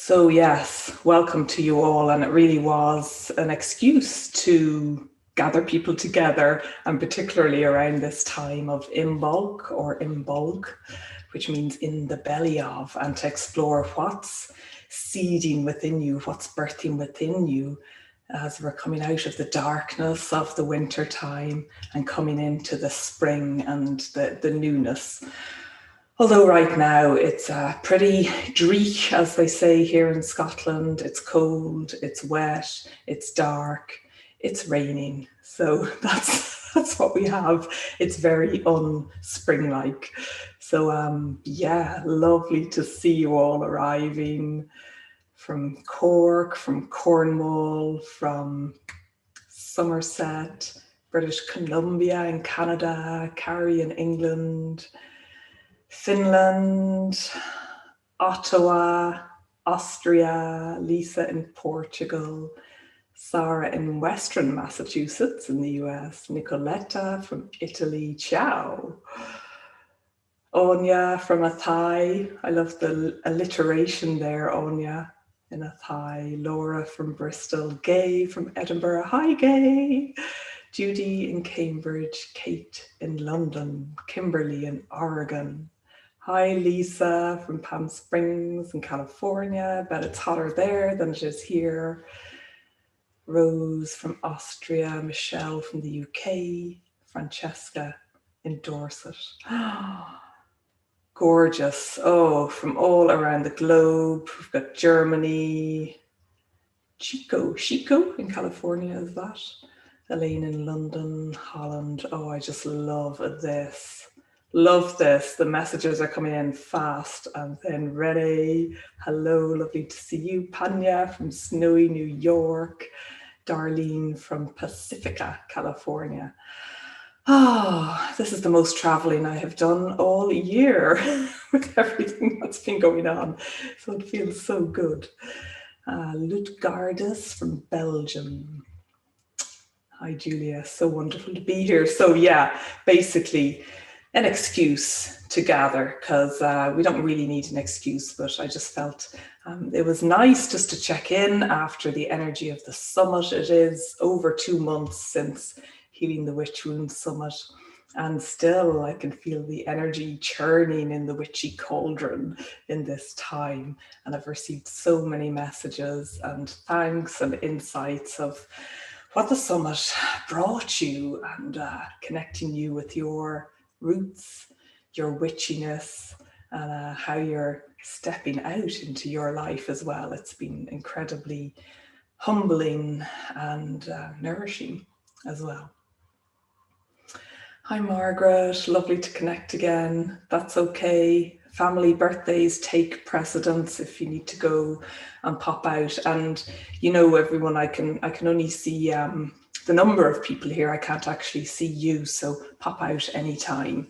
So yes, welcome to you all. And it really was an excuse to gather people together, and particularly around this time of Imbolc or Imbolg, which means in the belly of, and to explore what's seeding within you, what's birthing within you as we're coming out of the darkness of the winter time and coming into the spring and the newness. Although right now it's pretty dreich, as they say here in Scotland. It's cold, it's wet, it's dark, it's raining. So that's what we have. It's very unspring-like. So yeah, lovely to see you all arriving from Cork, from Cornwall, from Somerset, British Columbia in Canada, Kerry in England, Finland, Ottawa, Austria, Lisa in Portugal, Sarah in Western Massachusetts in the US, Nicoletta from Italy, ciao. Anya from Athy, I love the alliteration there, Anya in Athy. Laura from Bristol, Gay from Edinburgh, hi Gay. Judy in Cambridge, Kate in London, Kimberly in Oregon. Hi Lisa from Palm Springs in California, bet it's hotter there than it is here. Rose from Austria, Michelle from the UK, Francesca in Dorset. Gorgeous. Oh, from all around the globe. We've got Germany, Chico in California, is that? Elaine in London, Holland. Oh, I just love this. Love this. The messages are coming in fast. And then Renee, hello, lovely to see you. Panya from snowy New York. Darlene from Pacifica, California. Oh, this is the most traveling I have done all year with everything that's been going on. So it feels so good. Lutgardus from Belgium. Hi, Julia. So wonderful to be here. So yeah, basically an excuse to gather, because we don't really need an excuse, but I just felt it was nice just to check in after the energy of the summit. It is over 2 months since Healing the Witch Wound Summit, and still I can feel the energy churning in the witchy cauldron in this time. And I've received so many messages and thanks and insights of what the summit brought you, and connecting you with your roots, your witchiness, and how you're stepping out into your life as well. It's been incredibly humbling and nourishing as well. Hi, Margaret. Lovely to connect again. That's okay. Family birthdays take precedence if you need to go and pop out. And you know, everyone, I can only see the number of people here. I can't actually see you, so pop out anytime,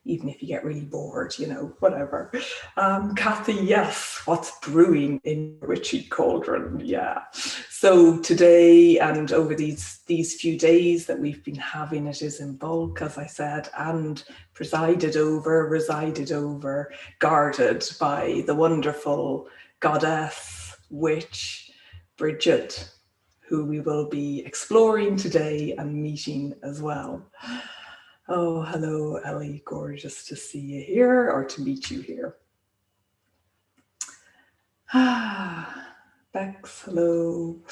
even if you get really bored, you know, whatever. Kathy, yes, what's brewing in your witchy cauldron? Yeah. So today and over these few days that we've been having, it is Imbolc, as I said, and resided over, guarded by the wonderful goddess, witch, Brigid, who we will be exploring today and meeting as well. Oh, hello, Ellie. Gorgeous to see you here, or to meet you here. Bex, hello.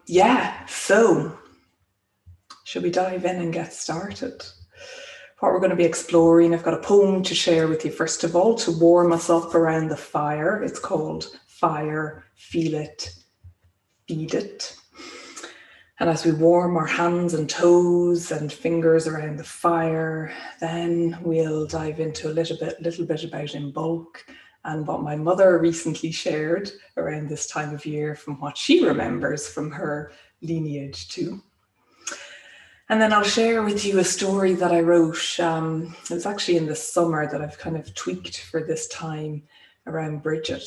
Yeah, so should we dive in and get started? What we're going to be exploring, I've got a poem to share with you, first of all, to warm us up around the fire. It's called Fire, Feel It, Feed It. And as we warm our hands and toes and fingers around the fire, then we'll dive into a little bit about Imbolc and what my mother recently shared around this time of year from what she remembers from her lineage too. And then I'll share with you a story that I wrote. It was actually in the summer that I've kind of tweaked for this time around Brigid.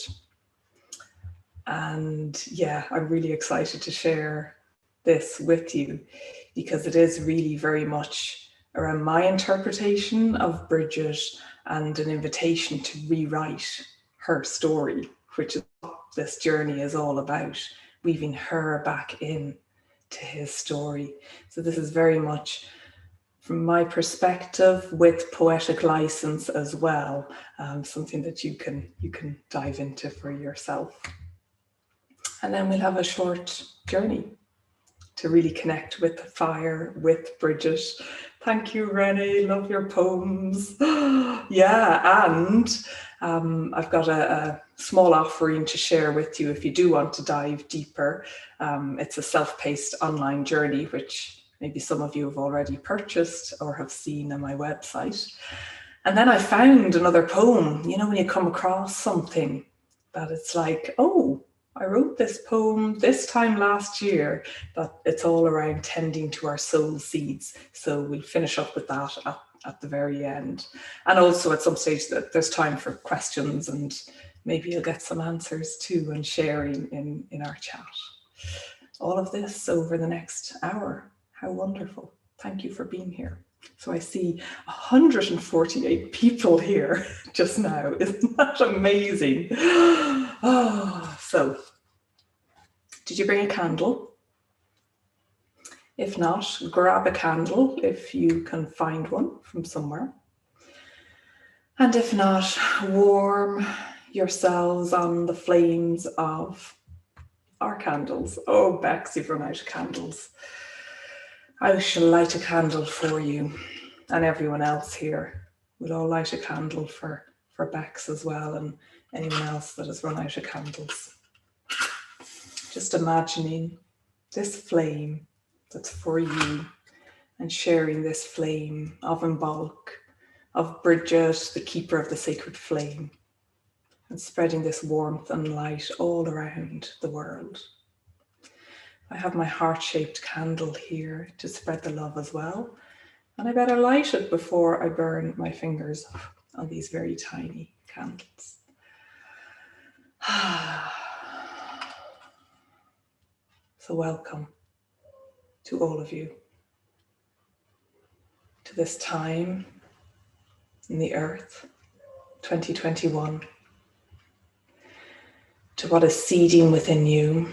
And yeah, I'm really excited to share this with you, because it is really very much around my interpretation of Brigid and an invitation to rewrite her story, which is what this journey is all about, weaving her back in to his story. So this is very much, from my perspective, with poetic license as well, something that you can dive into for yourself. And then we'll have a short journey to really connect with the fire, with Brigid. Thank you, Renee. Love your poems. Yeah, and I've got a small offering to share with you if you do want to dive deeper. It's a self-paced online journey, which maybe some of you have already purchased or have seen on my website. And then I found another poem. You know, when you come across something that it's like, oh, I wrote this poem this time last year, but it's all around tending to our soul seeds. So we'll finish up with that at the very end. And also at some stage that there's time for questions, and maybe you'll get some answers too and sharing in our chat. All of this over the next hour. How wonderful. Thank you for being here. So I see 148 people here just now. Isn't that amazing? Oh, so did you bring a candle? If not, grab a candle if you can find one from somewhere. And if not, warm yourselves on the flames of our candles. Oh, Bex, you've run out of candles. I shall light a candle for you, and everyone else here. We'll all light a candle for Bex as well, and anyone else that has run out of candles. Just imagining this flame that's for you, and sharing this flame of Imbolc, of Brigid, the keeper of the sacred flame, and spreading this warmth and light all around the world. I have my heart-shaped candle here to spread the love as well, and I better light it before I burn my fingers on these very tiny candles. So welcome to all of you to this time in the earth, 2021, to what is seeding within you,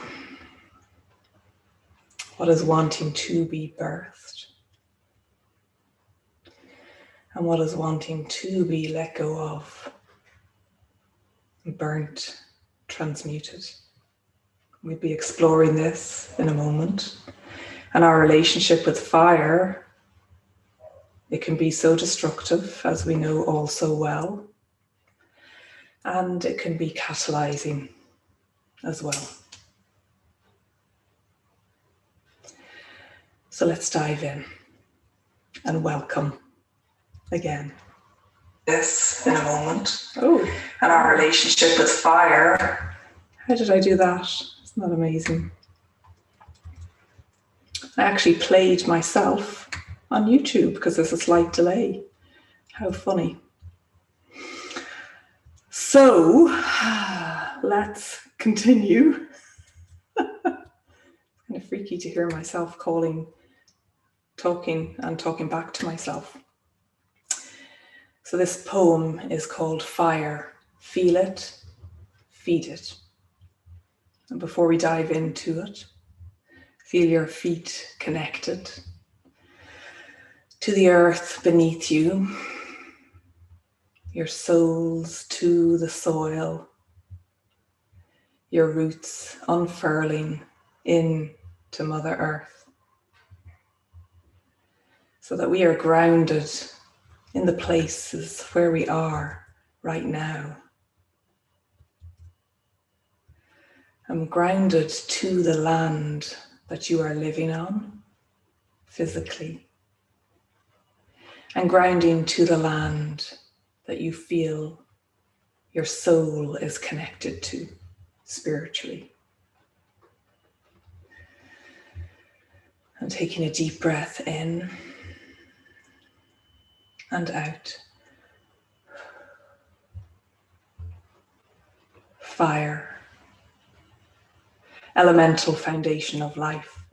what is wanting to be birthed, and what is wanting to be let go of, burnt, transmuted. We'll be exploring this in a moment. And our relationship with fire, it can be so destructive, as we know all so well. And it can be catalyzing as well. So let's dive in and welcome again. This in a moment. Oh, and our relationship with fire. How did I do that? Isn't that amazing? I actually played myself on YouTube because there's a slight delay. How funny. So let's continue. It's kind of freaky to hear myself talking back to myself. So this poem is called Fire. Feel it, feed it. And before we dive into it, feel your feet connected to the earth beneath you, your soles to the soil, your roots unfurling into Mother Earth, so that we are grounded in the places where we are right now. I'm grounded to the land that you are living on physically, and grounding to the land that you feel your soul is connected to spiritually. And taking a deep breath in and out. Fire. Elemental foundation of life.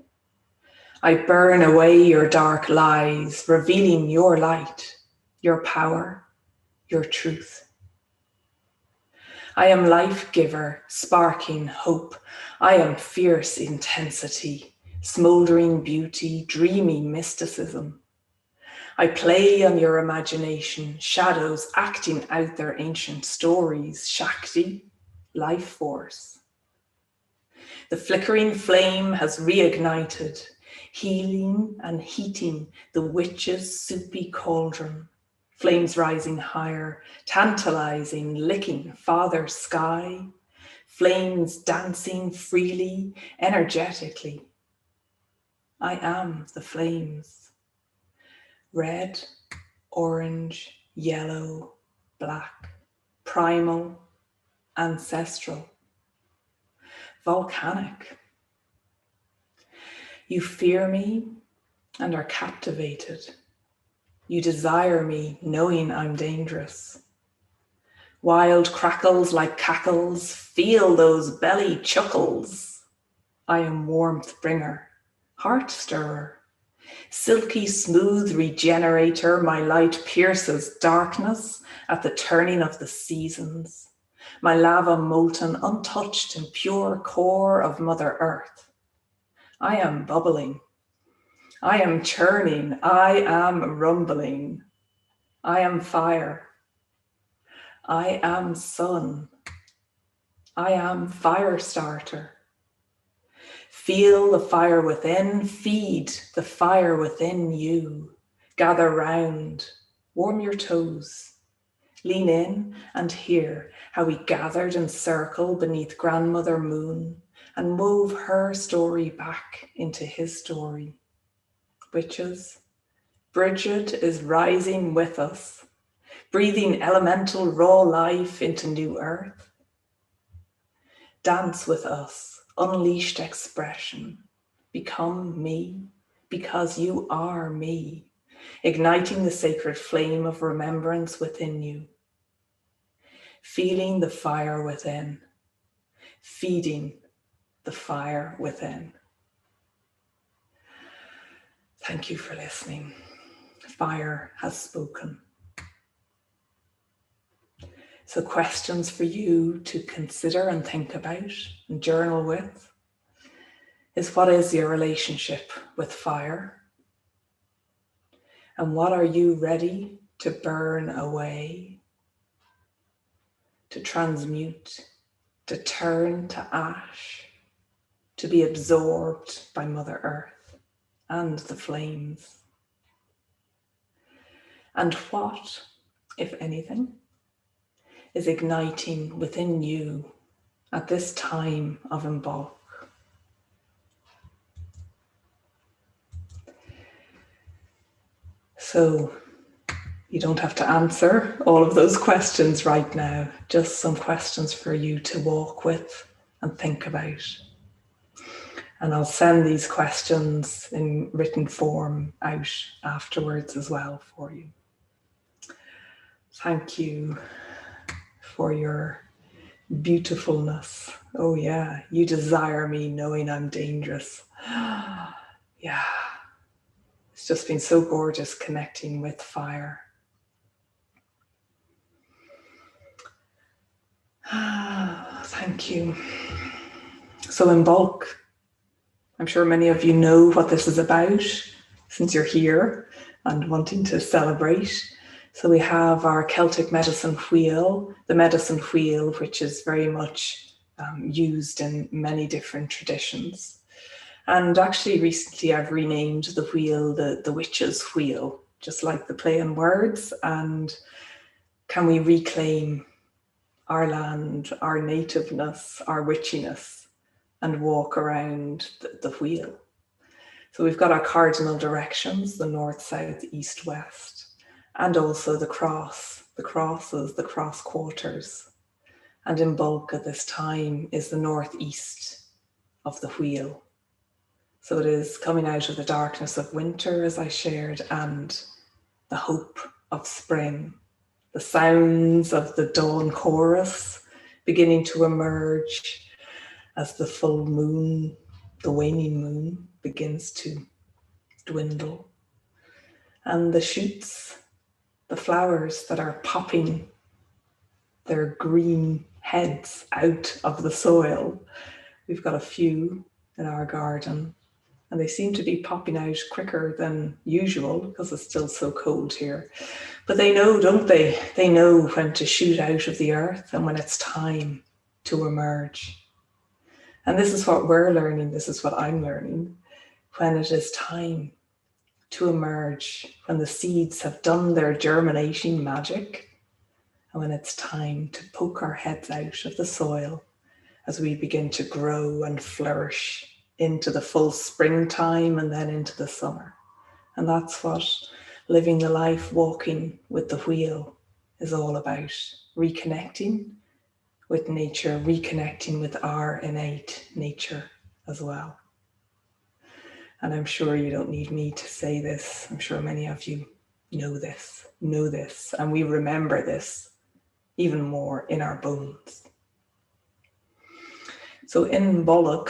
I burn away your dark lies, revealing your light, your power, your truth. I am life giver, sparking hope. I am fierce intensity, smoldering beauty, dreamy mysticism. I play on your imagination, shadows acting out their ancient stories, Shakti, life force. The flickering flame has reignited, healing and heating the witch's soupy cauldron. Flames rising higher, tantalizing, licking father sky. Flames dancing freely, energetically. I am the flames. Red, orange, yellow, black, primal, ancestral, volcanic. You fear me and are captivated. You desire me knowing I'm dangerous. Wild crackles like cackles, feel those belly chuckles. I am warmth bringer, heart stirrer, silky smooth regenerator. My light pierces darkness at the turning of the seasons. My lava molten, untouched and pure core of Mother Earth. I am bubbling. I am churning. I am rumbling. I am fire. I am sun. I am fire starter. Feel the fire within, feed the fire within you. Gather round, warm your toes. Lean in and hear how we gathered in circle beneath Grandmother Moon and wove her story back into his story. Witches, Brigid is rising with us, breathing elemental raw life into new earth. Dance with us, unleashed expression. Become me, because you are me, igniting the sacred flame of remembrance within you. Feeling the fire within, feeding the fire within. Thank you for listening. Fire has spoken. So questions for you to consider and think about and journal with is, what is your relationship with fire? And what are you ready to burn away, to transmute, to turn to ash, to be absorbed by Mother Earth and the flames? And what, if anything, is igniting within you at this time of Imbolc? So you don't have to answer all of those questions right now, just some questions for you to walk with and think about. And I'll send these questions in written form out afterwards as well for you. Thank you for your beautifulness. Oh yeah, you desire me knowing I'm dangerous. Yeah, it's just been so gorgeous connecting with fire. Thank you. So Imbolc, I'm sure many of you know what this is about since you're here and wanting to celebrate. So we have our Celtic medicine wheel, the medicine wheel, which is very much used in many different traditions. And actually recently I've renamed the wheel the witch's wheel, just like the play on words. And can we reclaim our land, our nativeness, our witchiness, and walk around the wheel? So we've got our cardinal directions, the north, south, east, west, and also the cross, the crosses, the cross quarters. And Imbolc at this time is the northeast of the wheel. So it is coming out of the darkness of winter, as I shared, and the hope of spring. The sounds of the dawn chorus beginning to emerge as the full moon, the waning moon, begins to dwindle. And the shoots, the flowers that are popping their green heads out of the soil. We've got a few in our garden, and they seem to be popping out quicker than usual because it's still so cold here. But they know, don't they? They know when to shoot out of the earth and when it's time to emerge. And this is what we're learning. This is what I'm learning. When it is time to emerge, when the seeds have done their germinating magic, and when it's time to poke our heads out of the soil as we begin to grow and flourish into the full springtime and then into the summer. And that's what living the life walking with the wheel is all about. Reconnecting with nature, reconnecting with our innate nature as well. And I'm sure you don't need me to say this. I'm sure many of you know this, and we remember this even more in our bones. So Imbolg,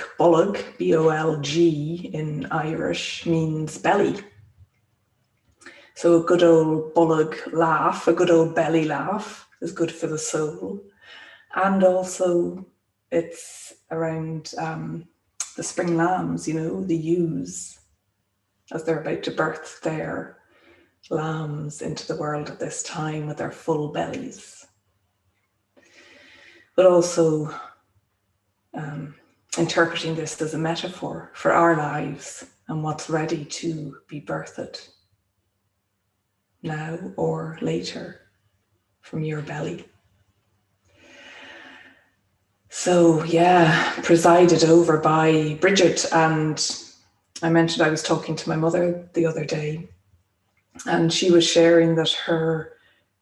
B-O-L-G in Irish means belly. So a good old bolg laugh, a good old belly laugh is good for the soul. And also it's around the spring lambs, you know, the ewes, as they're about to birth their lambs into the world at this time with their full bellies. But also interpreting this as a metaphor for our lives and what's ready to be birthed now or later from your belly. So yeah, presided over by Brigid, and I mentioned I was talking to my mother the other day, and she was sharing that her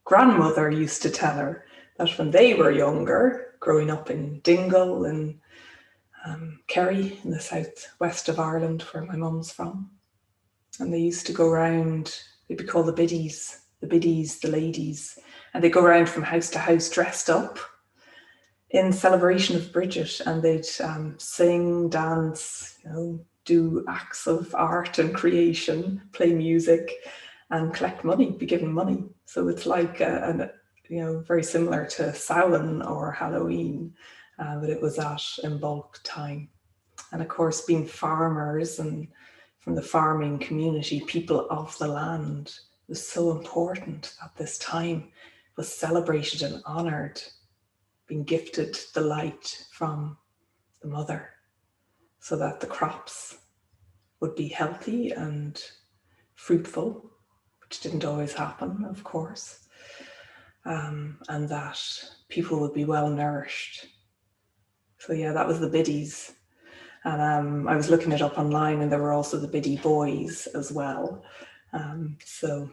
grandmother used to tell her that when they were younger, growing up in Dingle and Kerry in the southwest of Ireland, where my mum's from, and they used to go around, they'd be called the biddies, the ladies, and they go around from house to house dressed up in celebration of Brigid, and they'd sing, dance, you know, do acts of art and creation, play music, and collect money, be given money. So it's like very similar to Samhain or Halloween, but it was at Imbolc time. And of course, being farmers and from the farming community, people of the land, was so important that this time was celebrated and honoured, being gifted the light from the mother so that the crops would be healthy and fruitful, which didn't always happen, of course, and that people would be well nourished. So yeah, that was the biddies. And I was looking it up online, and there were also the biddy boys as well. So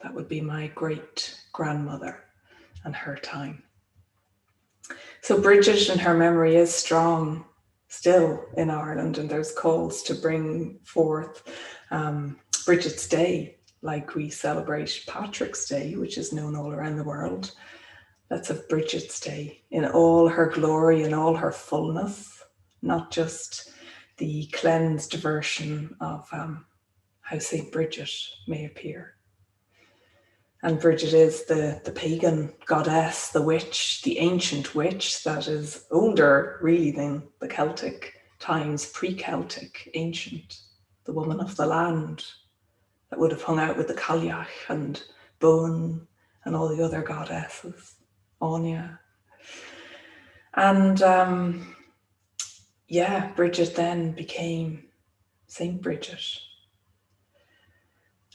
that would be my great grandmother and her time. So Brigid and her memory is strong still in Ireland, and there's calls to bring forth Brigid's Day, like we celebrate Patrick's Day, which is known all around the world. Let's have Brigid's Day in all her glory and all her fullness, not just the cleansed version of how St. Brigid may appear. And Brigid is the pagan goddess, the witch, the ancient witch that is older really than the Celtic times, pre-Celtic, ancient, the woman of the land that would have hung out with the Cailleach and Boan and all the other goddesses, Anya. And Brigid then became St. Brigid.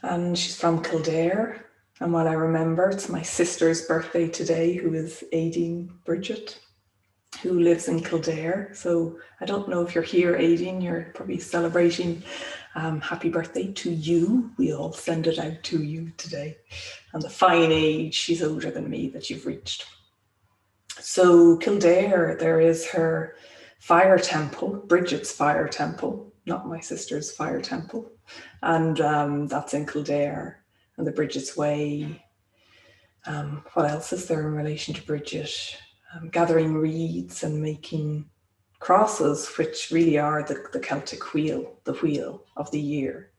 And she's from Kildare. And while I remember, it's my sister's birthday today, who is Aideen Brigid, who lives in Kildare. So I don't know if you're here, Aideen, you're probably celebrating happy birthday to you. We all send it out to you today. And the fine age, she's older than me, that you've reached. So Kildare, there is her fire temple, Brigid's fire temple, not my sister's fire temple. And that's in Kildare. And the Brigid's Way. What else is there in relation to Brigid? Gathering reeds and making crosses, which really are the Celtic wheel, the wheel of the year.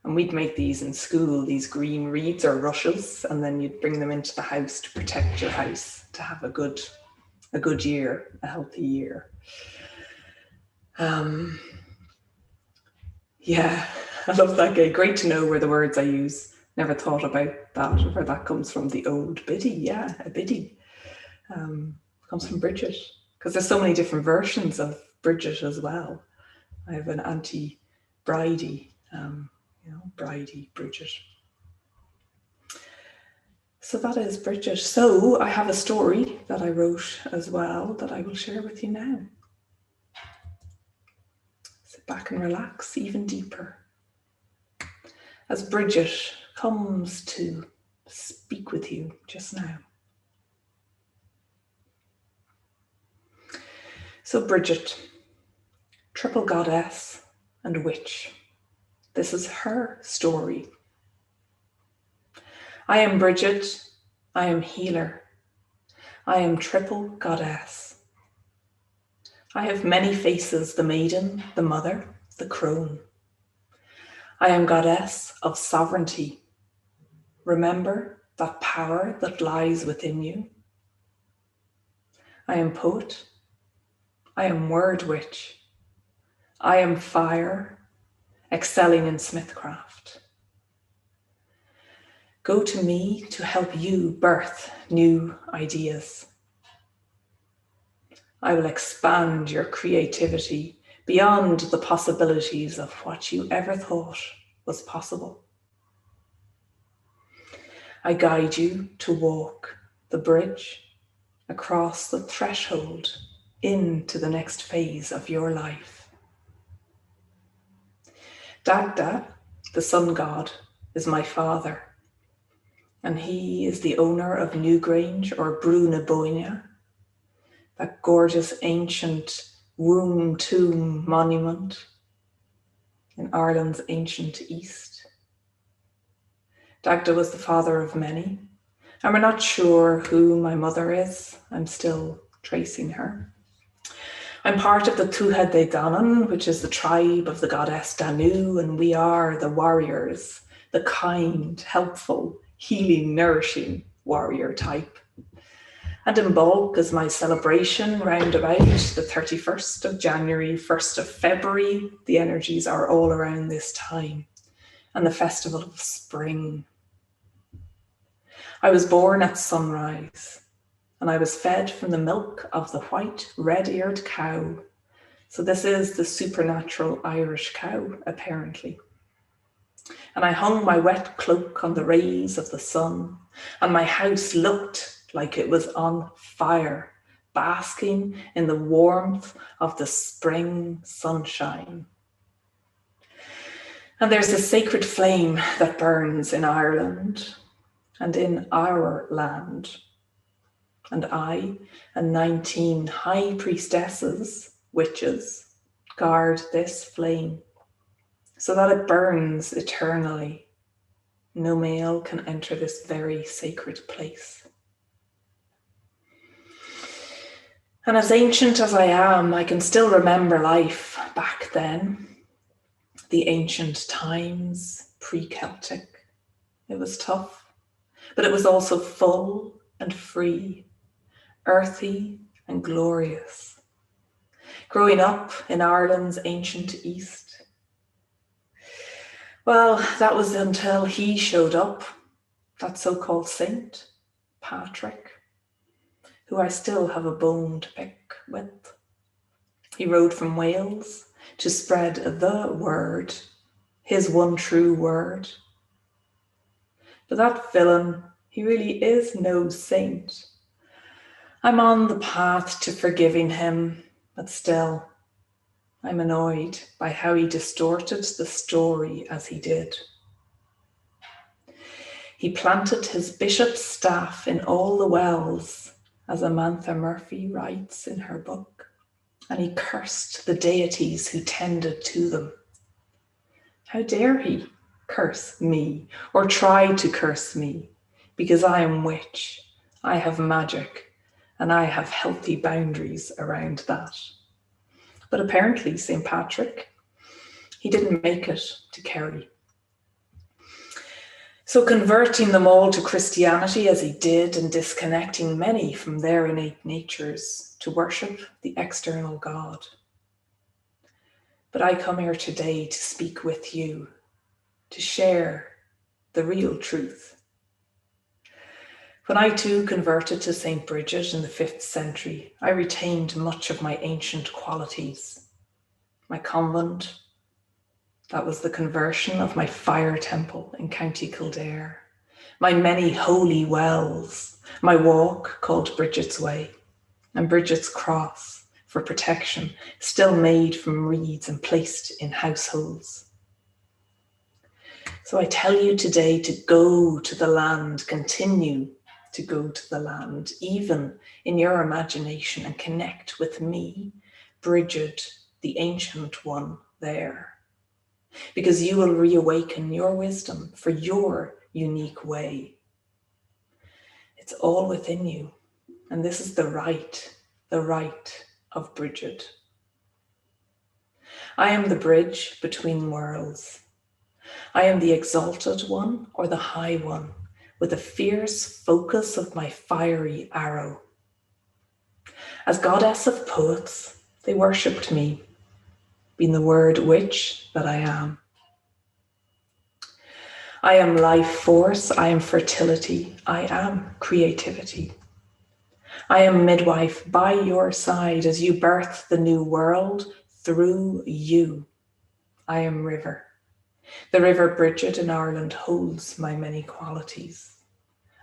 And we'd make these in school, these green reeds or rushes, and then you'd bring them into the house to protect your house, to have a good year, a healthy year. Yeah, I love that game. Great to know where the words I use. Never thought about that, where that comes from. The old biddy, yeah, a biddy. Comes from Brigid, because there's so many different versions of Brigid as well. I have an auntie Bridie, Bridie, Brigid. So that is Brigid. So I have a story that I wrote as well that I will share with you now. Sit back and relax even deeper as Brigid comes to speak with you just now. So Brigid, triple goddess and witch. This is her story. I am Brigid, I am healer. I am triple goddess. I have many faces, the maiden, the mother, the crone. I am goddess of sovereignty. Remember that power that lies within you. I am poet. I am word witch. I am fire, excelling in smithcraft. Go to me to help you birth new ideas. I will expand your creativity beyond the possibilities of what you ever thought was possible. I guide you to walk the bridge across the threshold into the next phase of your life. Dagda, the sun god, is my father, and he is the owner of Newgrange or Brúnaboine, that gorgeous ancient womb tomb monument in Ireland's ancient east. Dagda was the father of many, and we're not sure who my mother is. I'm still tracing her. I'm part of the Tuatha De Danann, which is the tribe of the goddess Danu, and we are the warriors, the kind, helpful, healing, nourishing warrior type. And Imbolc is my celebration round about the 31st of January, 1st of February. The energies are all around this time. And the festival of spring. I was born at sunrise, and I was fed from the milk of the white red-eared cow. So this is the supernatural Irish cow, apparently. And I hung my wet cloak on the rays of the sun, and my house looked like it was on fire, basking in the warmth of the spring sunshine. And there's a sacred flame that burns in Ireland and in our land. And I and 19 high priestesses, witches, guard this flame so that it burns eternally. No male can enter this very sacred place. And as ancient as I am, I can still remember life back then. The ancient times, pre-Celtic. It was tough, but it was also full and free, earthy and glorious. Growing up in Ireland's ancient East. Well, that was until he showed up, that so-called saint, Patrick, who I still have a bone to pick with. He rode from Wales to spread the word, his one true word. But that villain, he really is no saint. I'm on the path to forgiving him, but still, I'm annoyed by how he distorted the story as he did. He planted his bishop's staff in all the wells, as Amantha Murphy writes in her book, and he cursed the deities who tended to them. How dare he curse me, or try to curse me, because I am witch, I have magic, and I have healthy boundaries around that. But apparently St. Patrick, he didn't make it to Kerry. So converting them all to Christianity as he did and disconnecting many from their innate natures to worship the external God. But I come here today to speak with you, to share the real truth. When I too converted to St. Brigid in the 5th century, I retained much of my ancient qualities. My convent, that was the conversion of my fire temple in County Kildare, my many holy wells, my walk called Brigid's Way, and Brigid's cross for protection, still made from reeds and placed in households. So I tell you today to go to the land, continue to go to the land, even in your imagination, and connect with me, Brigid, the ancient one there. Because you will reawaken your wisdom for your unique way. It's all within you. And this is the right of Brigid. I am the bridge between worlds. I am the exalted one or the high one, with a fierce focus of my fiery arrow. As goddess of poets, they worshipped me, being the word witch that I am. I am life force, I am fertility, I am creativity. I am midwife by your side as you birth the new world through you. I am river. The river Brigid in Ireland holds my many qualities.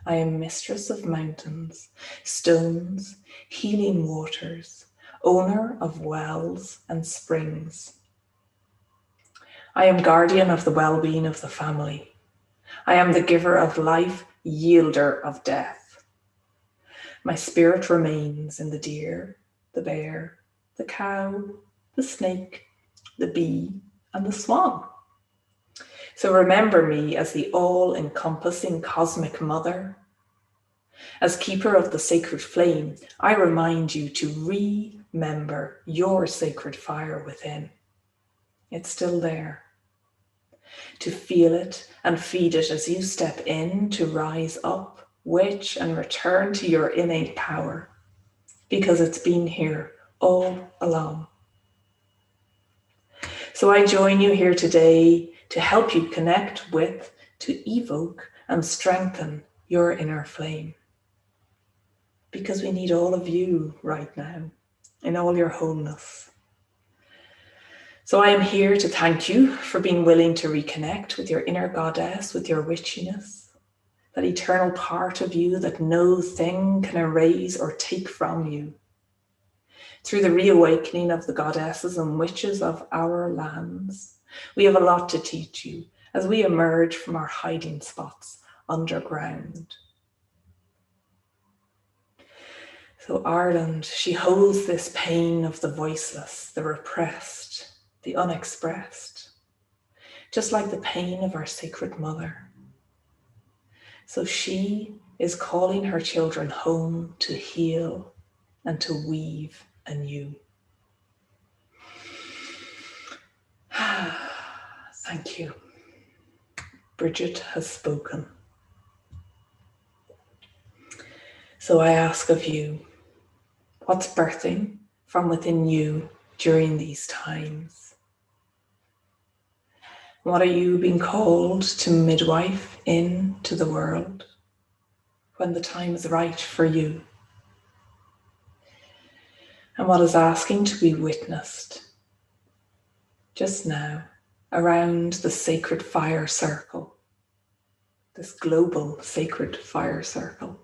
I am mistress of mountains, stones, healing waters, owner of wells and springs. I am guardian of the well-being of the family. I am the giver of life, yielder of death. My spirit remains in the deer, the bear, the cow, the snake, the bee, and the swan. So remember me as the all-encompassing cosmic mother. As keeper of the sacred flame, I remind you to remember your sacred fire within. It's still there. To feel it and feed it as you step in to rise up, witch, and return to your innate power, because it's been here all along. So I join you here today to help you connect with, to evoke and strengthen your inner flame. Because we need all of you right now, in all your wholeness. So I am here to thank you for being willing to reconnect with your inner goddess, with your witchiness, that eternal part of you that no thing can erase or take from you. Through the reawakening of the goddesses and witches of our lands, we have a lot to teach you as we emerge from our hiding spots underground. So Ireland, she holds this pain of the voiceless, the repressed, the unexpressed, just like the pain of our sacred mother. So she is calling her children home to heal and to weave anew. Thank you. Brigid has spoken. So I ask of you, what's birthing from within you during these times? What are you being called to midwife into the world when the time is right for you? And what is asking to be witnessed just now around the sacred fire circle, this global sacred fire circle?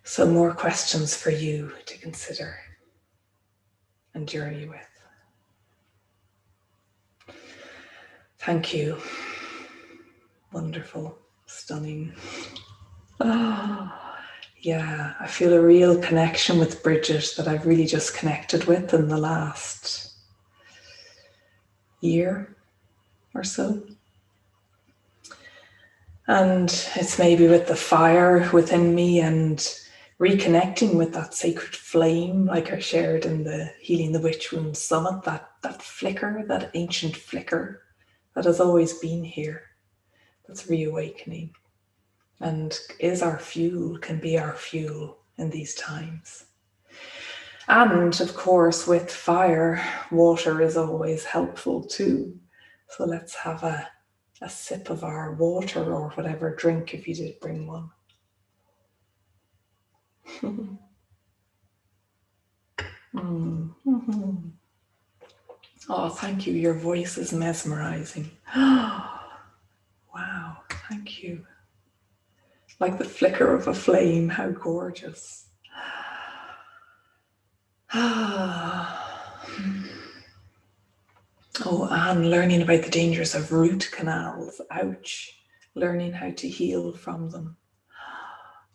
So more questions for you to consider and journey with. Thank you. Wonderful, stunning. Yeah, I feel a real connection with Brigid that I've really just connected with in the last year or so. And it's maybe with the fire within me and reconnecting with that sacred flame, like I shared in the Healing the Witch Wound Summit, that flicker, that ancient flicker that has always been here, that's reawakening and is our fuel, can be our fuel in these times. And of course, with fire, water is always helpful too. So let's have a sip of our water or whatever drink if you did bring one. Mm-hmm. Oh, thank you. Your voice is mesmerizing. Wow, thank you. Like the flicker of a flame, how gorgeous. Oh, and learning about the dangers of root canals. Ouch. Learning how to heal from them.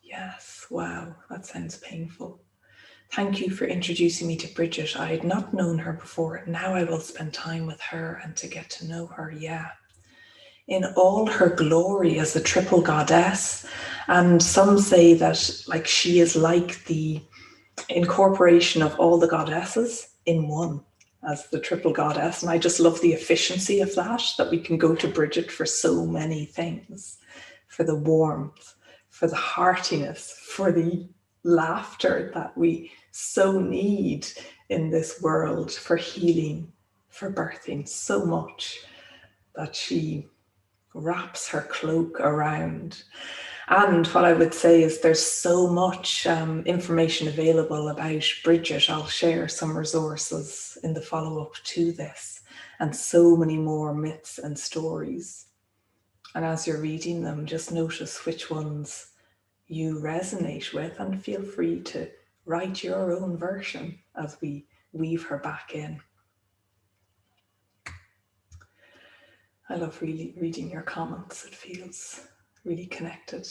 Yes, wow, that sounds painful. Thank you for introducing me to Brigid. I had not known her before. Now I will spend time with her and to get to know her, yeah. In all her glory as the triple goddess. And some say that like she is like the incorporation of all the goddesses in one as the triple goddess. And I just love the efficiency of that we can go to Brigid for so many things, for the warmth, for the heartiness, for the laughter that we so need in this world, for healing, for birthing, so much that she wraps her cloak around. And what I would say is there's so much information available about Brigid. I'll share some resources in the follow-up to this, and so many more myths and stories. And as you're reading them, just notice which ones you resonate with and feel free to write your own version as we weave her back in. I love really reading your comments. It feels really connected.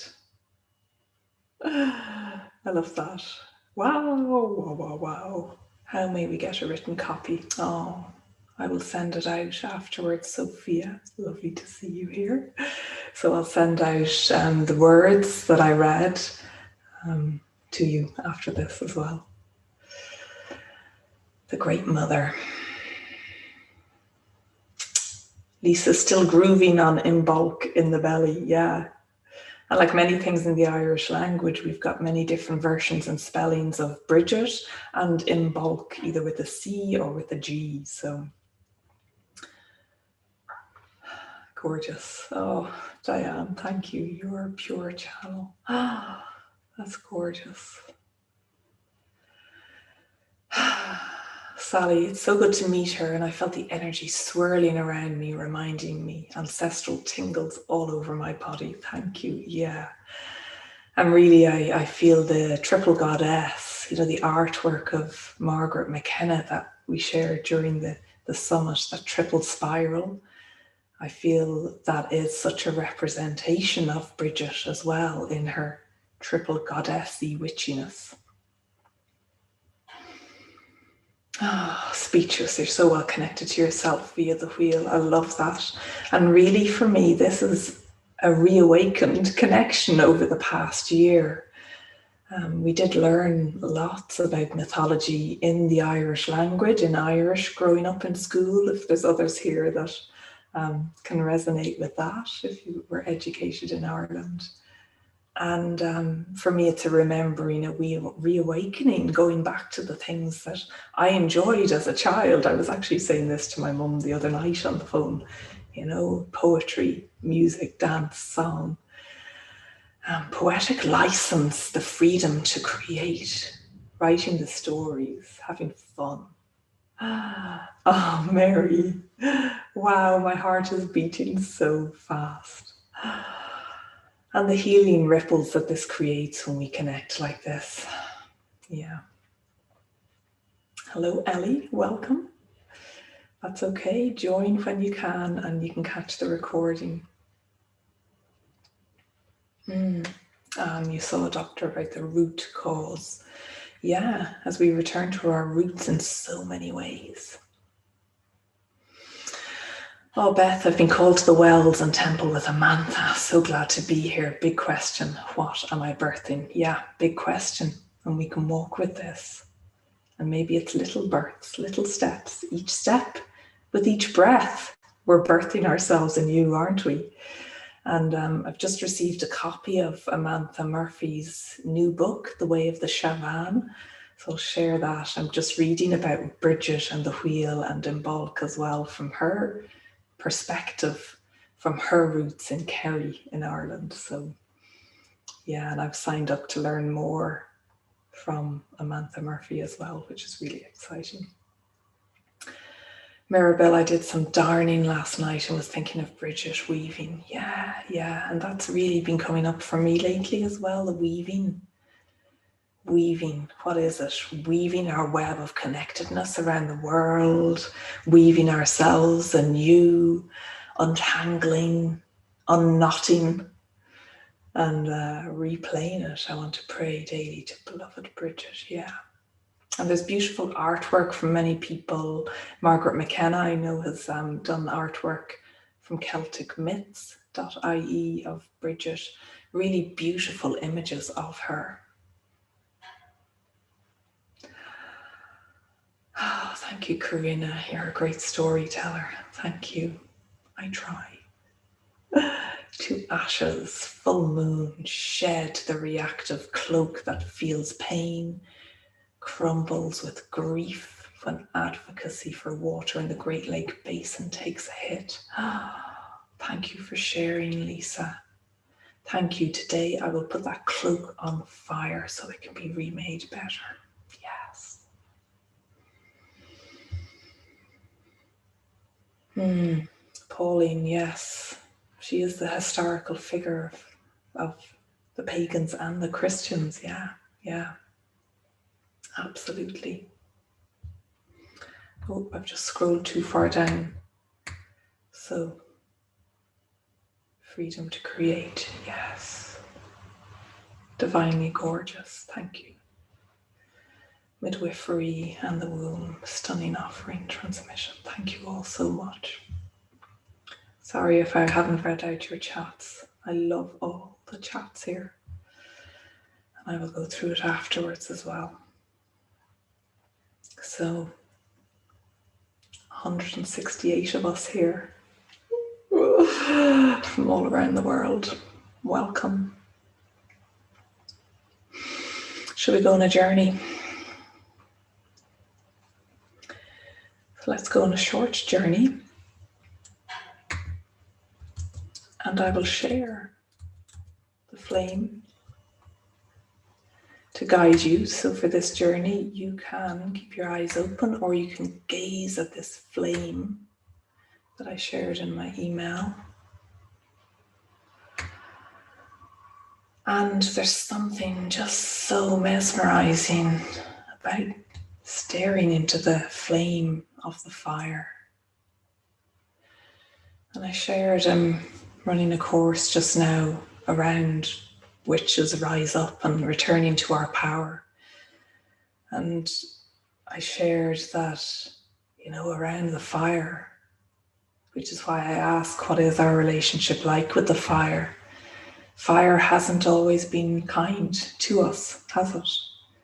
I love that. Wow, wow, wow, wow. How may we get a written copy? Oh, I will send it out afterwards, Sophia. Lovely to see you here. So I'll send out the words that I read to you after this as well. The Great Mother. Lisa's still grooving on Imbolc in the belly, yeah. And like many things in the Irish language, we've got many different versions and spellings of Brigid and Imbolc, either with a C or with a G. So gorgeous. Oh, Diane, thank you. You're a pure channel. Ah, that's gorgeous. Sally, it's so good to meet her, and I felt the energy swirling around me, reminding me, ancestral tingles all over my body. Thank you. Yeah. And really, I feel the triple goddess, the artwork of Margaret McKenna that we shared during the summit, that triple spiral. I feel that is such a representation of Brigid as well in her triple goddessy witchiness. Oh, speechless. You're so well connected to yourself via the wheel. I love that. And really for me, this is a reawakened connection over the past year. We did learn lots about mythology in the Irish language, in Irish, growing up in school. If there's others here that can resonate with that, if you were educated in Ireland. And for me, it's a remembering, a reawakening, going back to the things that I enjoyed as a child. I was actually saying this to my mum the other night on the phone, poetry, music, dance, song, poetic license, the freedom to create, writing the stories, having fun. Oh, Mary, wow, my heart is beating so fast. And the healing ripples that this creates when we connect like this. Yeah. Hello, Ellie, welcome. That's okay, join when you can and you can catch the recording. You saw a doctor about the root cause. Yeah, as we return to our roots in so many ways. Oh, Beth, I've been called to the wells and temple with Amantha. So glad to be here. Big question. What am I birthing? Yeah, big question. And we can walk with this. And maybe it's little births, little steps, each step with each breath we're birthing ourselves anew, aren't we? And I've just received a copy of Amantha Murphy's new book, The Way of the Shaman. So I'll share that. I'm just reading about Brigid and the wheel and Imbolc as well, from her perspective, from her roots in Kerry in Ireland. So yeah, and I've signed up to learn more from Amantha Murphy as well, which is really exciting. Maribel, I did some darning last night and was thinking of Brigid weaving. Yeah. And that's really been coming up for me lately as well, the weaving. Weaving, what is it? Weaving our web of connectedness around the world, weaving ourselves anew, untangling, unknotting, and replaying it. I want to pray daily to beloved Brigid, yeah. And there's beautiful artwork from many people. Margaret McKenna, I know, has done artwork from Celtic myths.ie of Brigid. Really beautiful images of her. Oh, thank you, Karina. You're a great storyteller. Thank you. I try. To ashes, full moon, shed the reactive cloak that feels pain, crumbles with grief when advocacy for water in the Great Lake Basin takes a hit. Thank you for sharing, Lisa. Thank you. Today I will put that cloak on fire so it can be remade better. Yes. Pauline, yes. She is the historical figure of the pagans and the Christians. Yeah. Absolutely. Oh, I've just scrolled too far down. So, freedom to create, yes. Divinely gorgeous, thank you. Midwifery and the womb, stunning offering, transmission. Thank you all so much. Sorry if I haven't read out your chats. I love all the chats here. And I will go through it afterwards as well. So, 168 of us here from all around the world. Welcome. Shall we go on a journey? So let's go on a short journey. And I will share the flame to guide you. So for this journey, you can keep your eyes open or you can gaze at this flame that I shared in my email. And there's something just so mesmerizing about staring into the flame of the fire. And I shared running a course just now around witches rise up and returning to our power. And I shared that, around the fire, which is why I ask, what is our relationship like with the fire? Fire hasn't always been kind to us, has it?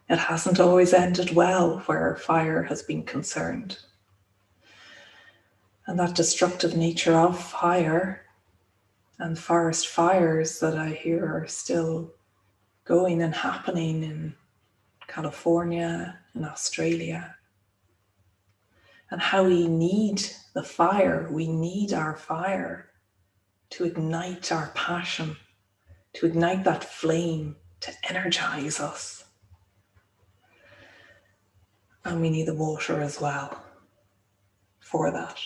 It hasn't always ended well where fire has been concerned. And that destructive nature of fire and forest fires that I hear are still going and happening in California, in Australia. And how we need the fire, we need our fire to ignite our passion, to ignite that flame, to energize us. And we need the water as well for that.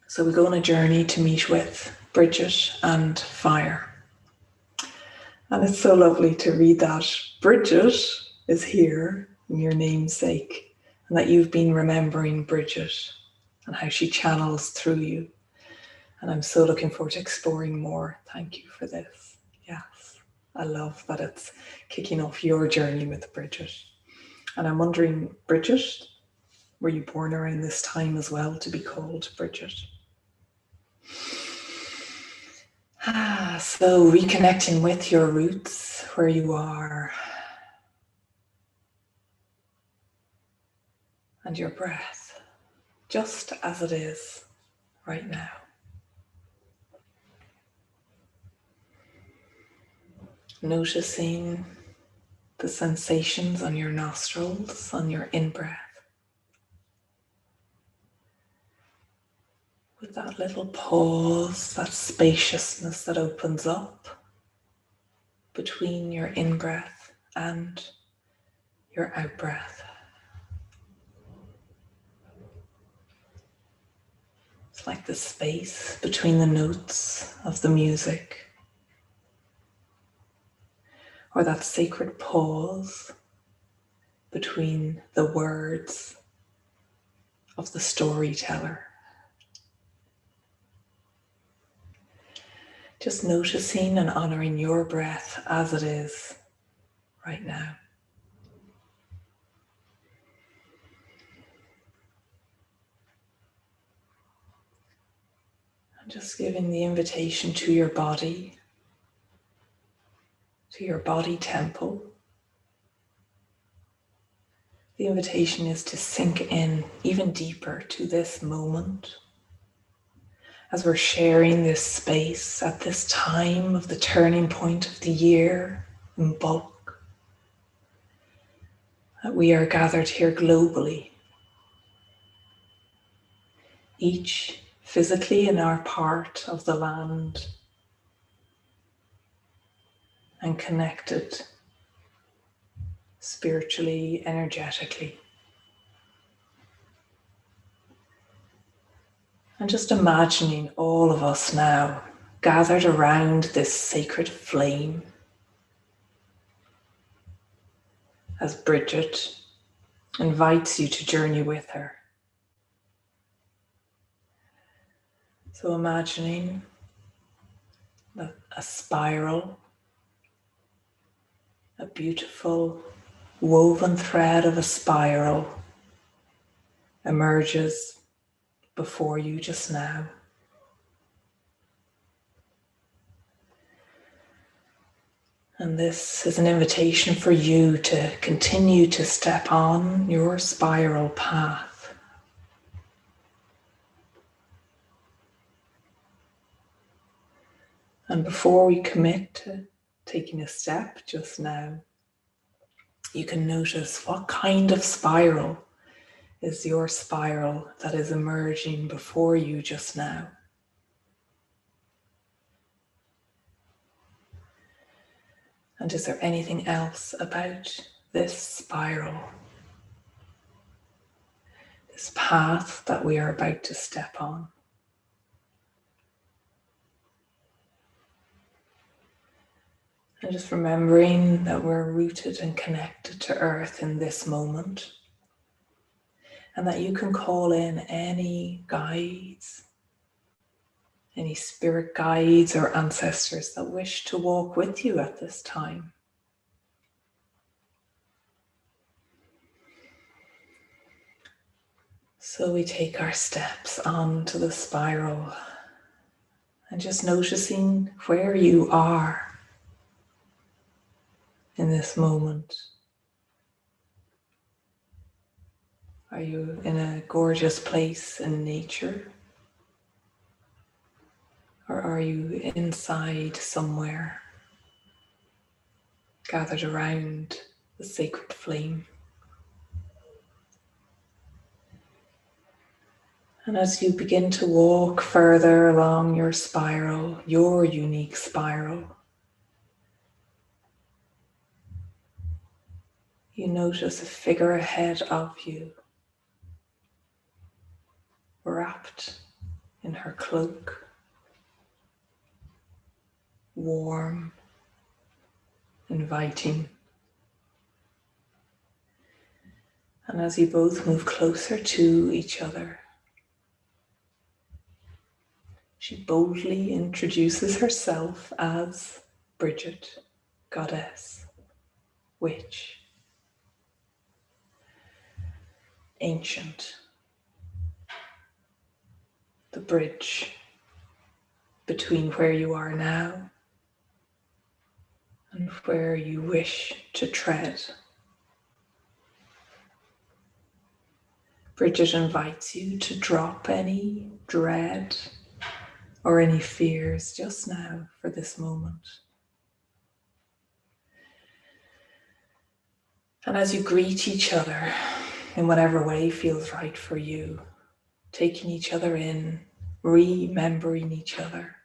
So we go on a journey to meet with Brigid and Fire. And it's so lovely to read that Brigid is here in your namesake, and that you've been remembering Brigid and how she channels through you. And I'm so looking forward to exploring more. Thank you for this. Yes, I love that it's kicking off your journey with Brigid. And I'm wondering, Brigid, were you born around this time as well to be called Brigid? So reconnecting with your roots, where you are. and your breath, just as it is right now. Noticing the sensations on your nostrils, on your in-breath. With that little pause, that spaciousness that opens up between your in-breath and your out-breath. It's like the space between the notes of the music, or that sacred pause between the words of the storyteller. Just noticing and honoring your breath as it is right now. And just giving the invitation to your body temple. The invitation is to sink in even deeper to this moment as we're sharing this space at this time of the turning point of the year, Imbolc, that we are gathered here globally, each physically in our part of the land and connected spiritually, energetically. And just imagining all of us now gathered around this sacred flame as Brigid invites you to journey with her. So imagining that a spiral, a beautiful woven thread of a spiral emerges before you just now. And this is an invitation for you to continue to step on your spiral path. And before we commit to taking a step just now, you can notice what kind of spiral is your spiral that is emerging before you just now. And is there anything else about this spiral, this path that we are about to step on? And just remembering that we're rooted and connected to Earth in this moment, and that you can call in any guides, any spirit guides or ancestors that wish to walk with you at this time. So we take our steps onto the spiral and just noticing where you are in this moment. Are you in a gorgeous place in nature? Or are you inside somewhere, gathered around the sacred flame? And as you begin to walk further along your spiral, your unique spiral, you notice a figure ahead of you, wrapped in her cloak, warm, inviting. And as you both move closer to each other, she boldly introduces herself as Brigid, goddess, witch, ancient, the bridge between where you are now and where you wish to tread. Brigid invites you to drop any dread or any fears just now for this moment. And as you greet each other in whatever way feels right for you, taking each other in, remembering each other,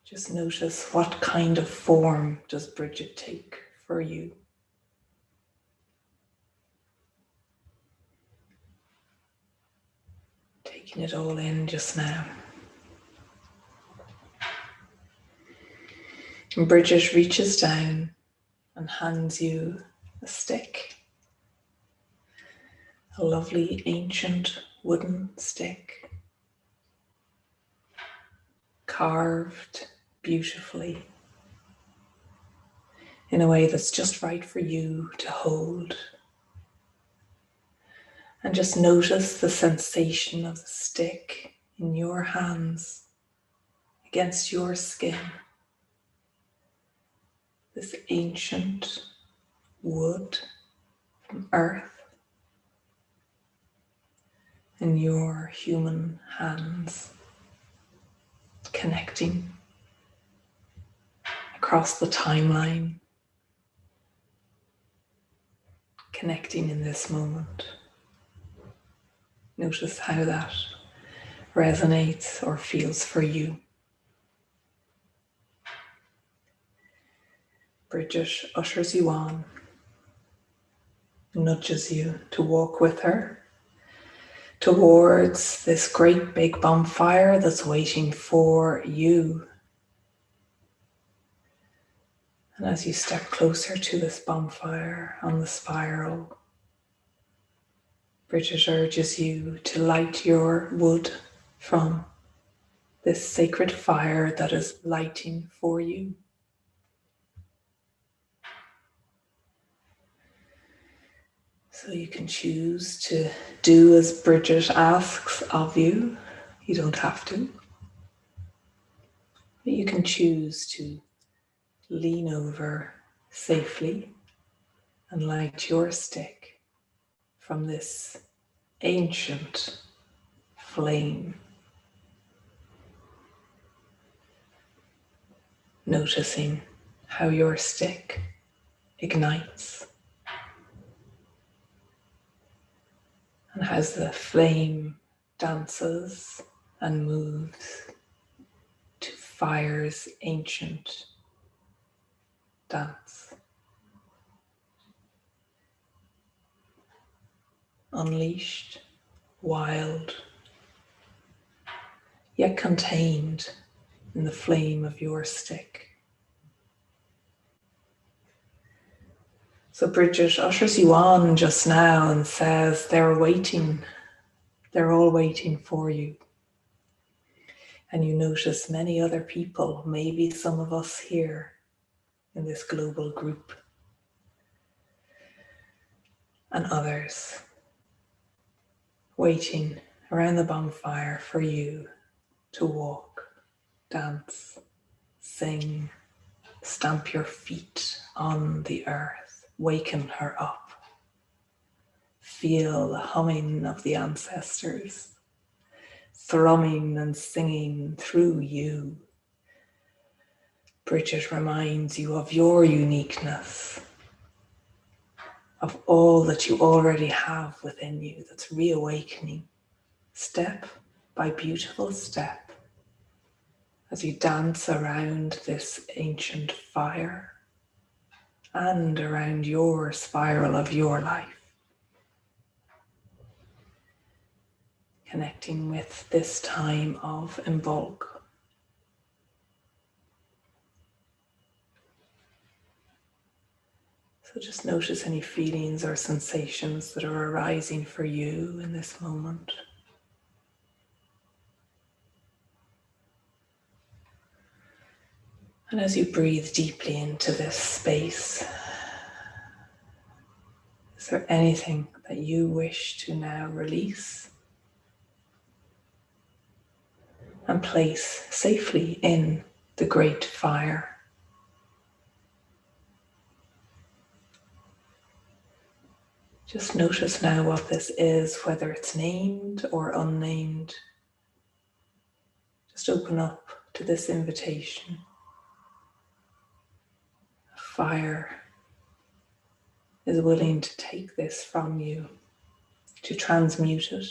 just notice what kind of form does Brigid take for you. Taking it all in just now. And Brigid reaches down and hands you a stick. A lovely ancient wooden stick. Carved beautifully in a way that's just right for you to hold. And just notice the sensation of the stick in your hands against your skin. This ancient wood from earth in your human hands, connecting across the timeline, connecting in this moment. Notice how that resonates or feels for you. Brigid ushers you on, nudges you to walk with her towards this great big bonfire that's waiting for you. And as you step closer to this bonfire on the spiral, Brigid urges you to light your wood from this sacred fire that is lighting for you. So you can choose to do as Brigid asks of you. You don't have to. But you can choose to lean over safely and light your stick from this ancient flame. Noticing how your stick ignites and as the flame dances and moves to fire's ancient dance. Unleashed, wild, yet contained in the flame of your stick. So Brigid ushers you on just now and says they're waiting. They're all waiting for you. And you notice many other people, maybe some of us here in this global group, and others waiting around the bonfire for you to walk, dance, sing, stamp your feet on the earth, waken her up. Feel the humming of the ancestors, thrumming and singing through you. Brigid reminds you of your uniqueness, of all that you already have within you that's reawakening, step by beautiful step, as you dance around this ancient fire and around your spiral of your life. Connecting with this time of Imbolg. So just notice any feelings or sensations that are arising for you in this moment. And as you breathe deeply into this space, is there anything that you wish to now release and place safely in the great fire? Just notice now what this is, whether it's named or unnamed. Just open up to this invitation. Fire is willing to take this from you, to transmute it,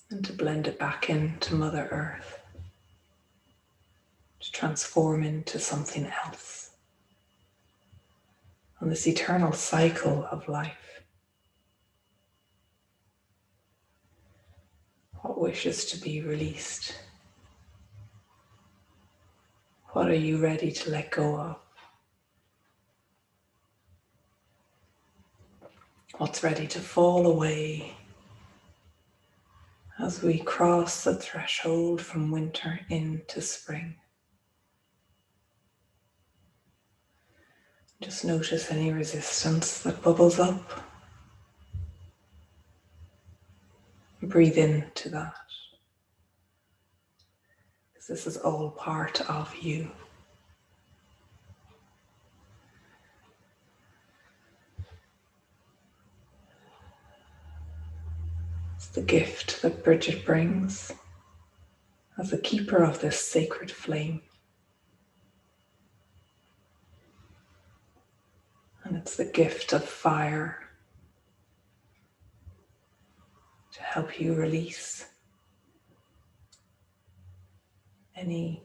and to blend it back into Mother Earth, to transform into something else on this eternal cycle of life. What wishes to be released? What are you ready to let go of? What's ready to fall away as we cross the threshold from winter into spring? Just notice any resistance that bubbles up. Breathe into that, because this is all part of you. It's the gift that Brigid brings as the keeper of this sacred flame. And it's the gift of fire to help you release any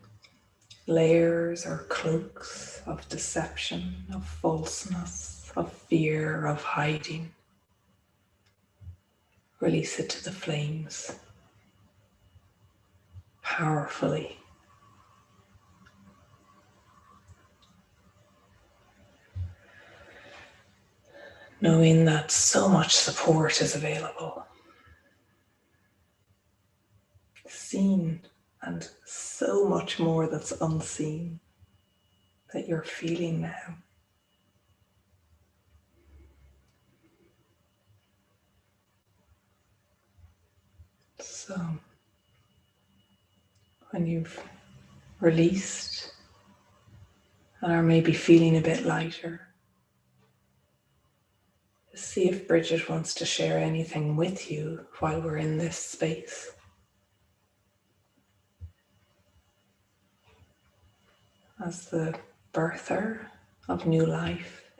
layers or cloaks of deception, of falseness, of fear, of hiding. Release it to the flames powerfully. Knowing that so much support is available. Seen, and so much more that's unseen that you're feeling now. So, when you've released and are maybe feeling a bit lighter, just see if Brigid wants to share anything with you while we're in this space. As the birther of new life,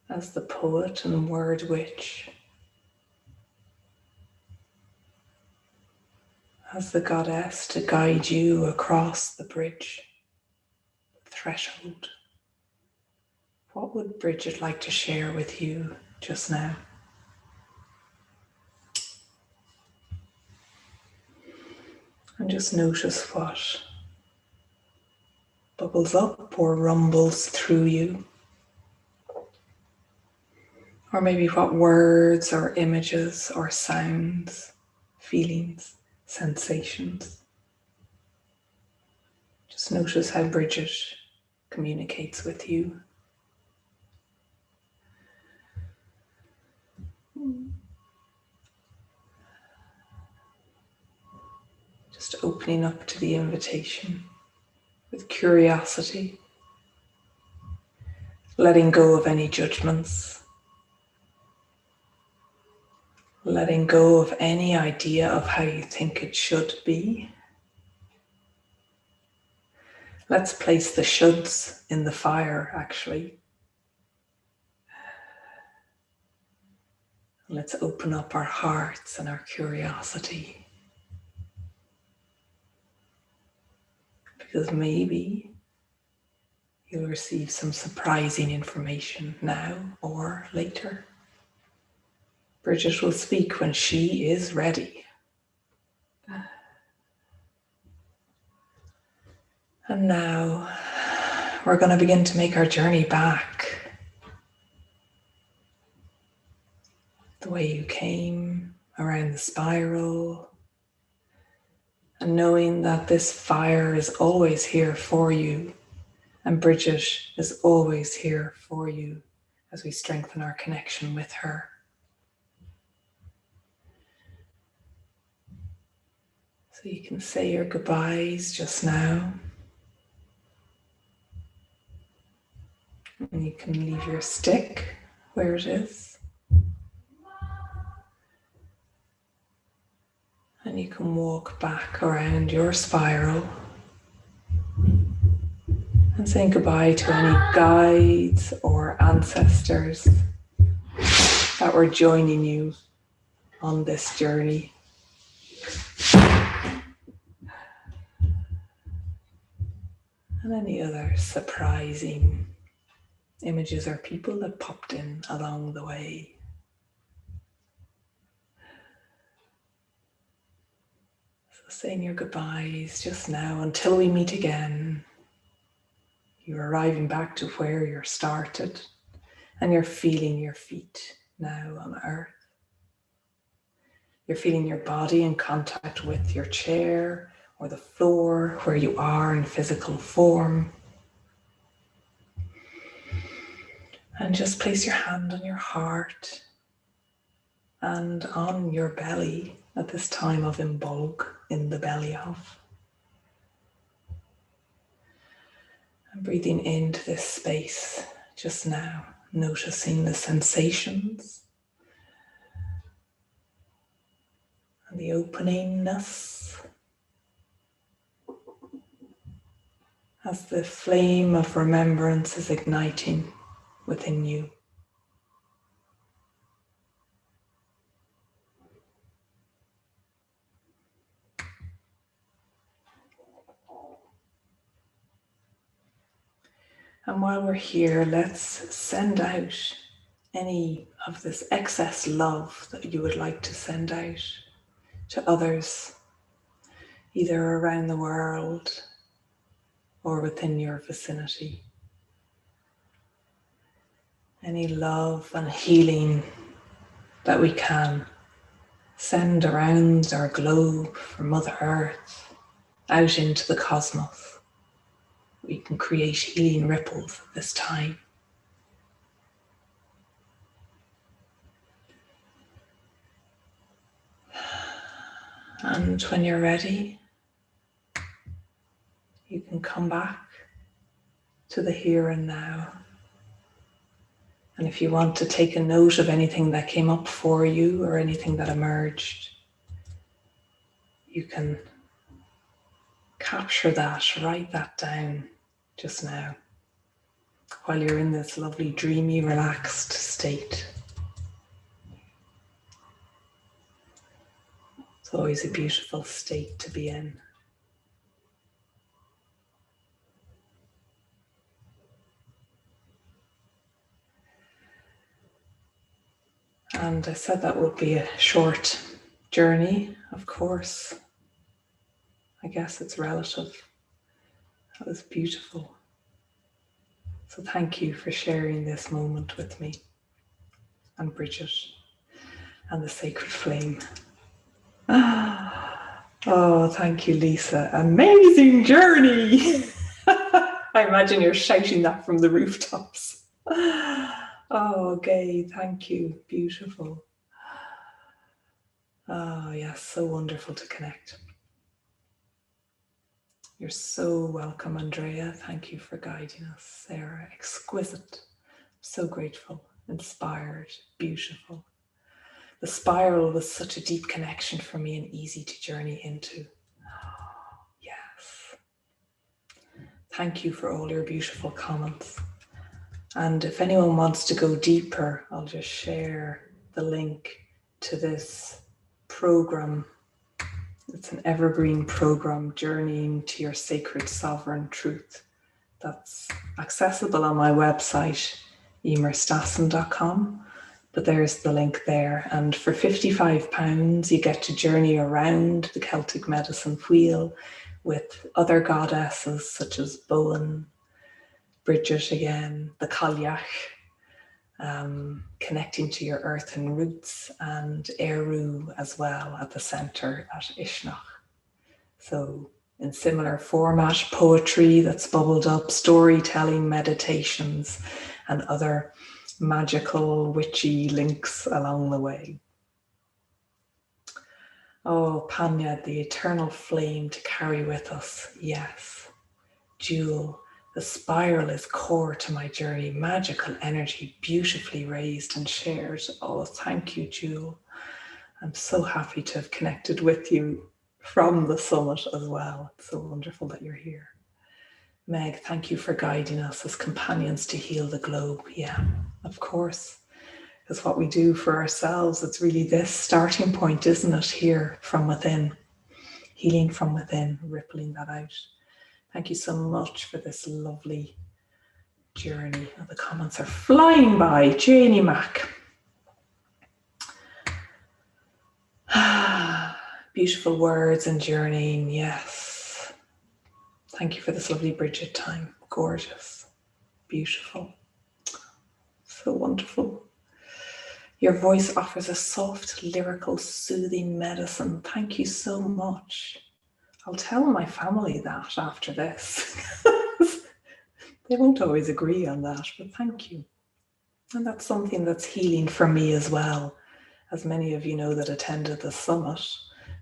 as the poet and word witch, as the goddess to guide you across the bridge, the threshold. What would Brigid like to share with you just now? And just notice what bubbles up or rumbles through you. Or maybe what words or images or sounds, feelings, sensations. Just notice how Brigid communicates with you. Just opening up to the invitation with curiosity, letting go of any judgments, letting go of any idea of how you think it should be. Let's place the shoulds in the fire, actually. Let's open up our hearts and our curiosity. Because maybe you'll receive some surprising information now or later. Brigid will speak when she is ready. And now we're going to begin to make our journey back. The way you came, around the spiral. And knowing that this fire is always here for you. And Brigid is always here for you as we strengthen our connection with her. So you can say your goodbyes just now. And you can leave your stick where it is. And you can walk back around your spiral and saying goodbye to any guides or ancestors that were joining you on this journey. And any other surprising images or people that popped in along the way. So saying your goodbyes just now until we meet again. You're arriving back to where you started and you're feeling your feet now on earth. You're feeling your body in contact with your chair or the floor where you are in physical form. And just place your hand on your heart and on your belly at this time of Imbolg, in the belly of. And breathing into this space just now, noticing the sensations and the openingness as the flame of remembrance is igniting within you. And while we're here, let's send out any of this excess love that you would like to send out to others, either around the world or within your vicinity. Any love and healing that we can send around our globe from Mother Earth out into the cosmos. We can create healing ripples at this time. And when you're ready, you can come back to the here and now. And if you want to take a note of anything that came up for you or anything that emerged, you can capture that, write that down just now while you're in this lovely, dreamy, relaxed state. It's always a beautiful state to be in. And I said that would be a short journey, of course. I guess it's relative. That was beautiful. So thank you for sharing this moment with me and Brigid and the sacred flame. Oh, thank you, Lisa. Amazing journey. I imagine you're shouting that from the rooftops. Oh, Gay, thank you. Beautiful. Oh, yes, so wonderful to connect. You're so welcome, Andrea. Thank you for guiding us. Sarah, exquisite. So grateful, inspired, beautiful. The spiral was such a deep connection for me and easy to journey into. Oh, yes. Thank you for all your beautiful comments. And if anyone wants to go deeper, I'll just share the link to this program. It's an evergreen program, Journeying to Your Sacred Sovereign Truth. That's accessible on my website, eimearstassen.com. But there's the link there. And for £55, you get to journey around the Celtic medicine wheel with other goddesses such as Bowen, Brigid again, the Cailleach, connecting to your earthen roots, and Eru as well at the centre at Ishnach. So in similar format, poetry that's bubbled up, storytelling, meditations, and other magical, witchy links along the way. Oh, Panya, the eternal flame to carry with us. Yes. Jewel, The spiral is core to my journey, magical energy, beautifully raised and shared. Oh, thank you, Jewel. I'm so happy to have connected with you from the summit as well. It's so wonderful that you're here. Meg, thank you for guiding us as companions to heal the globe. Yeah, of course. Because what we do for ourselves, it's really this starting point, isn't it? Here from within, healing from within, rippling that out. Thank you so much for this lovely journey. Oh, the comments are flying by. Janie Mac. Beautiful words and journeying, yes. Thank you for this lovely Brigid time. Gorgeous, beautiful, so wonderful. Your voice offers a soft, lyrical, soothing medicine. Thank you so much. I'll tell my family that after this. They won't always agree on that, but thank you. And that's something that's healing for me as well. As many of you know that attended the summit,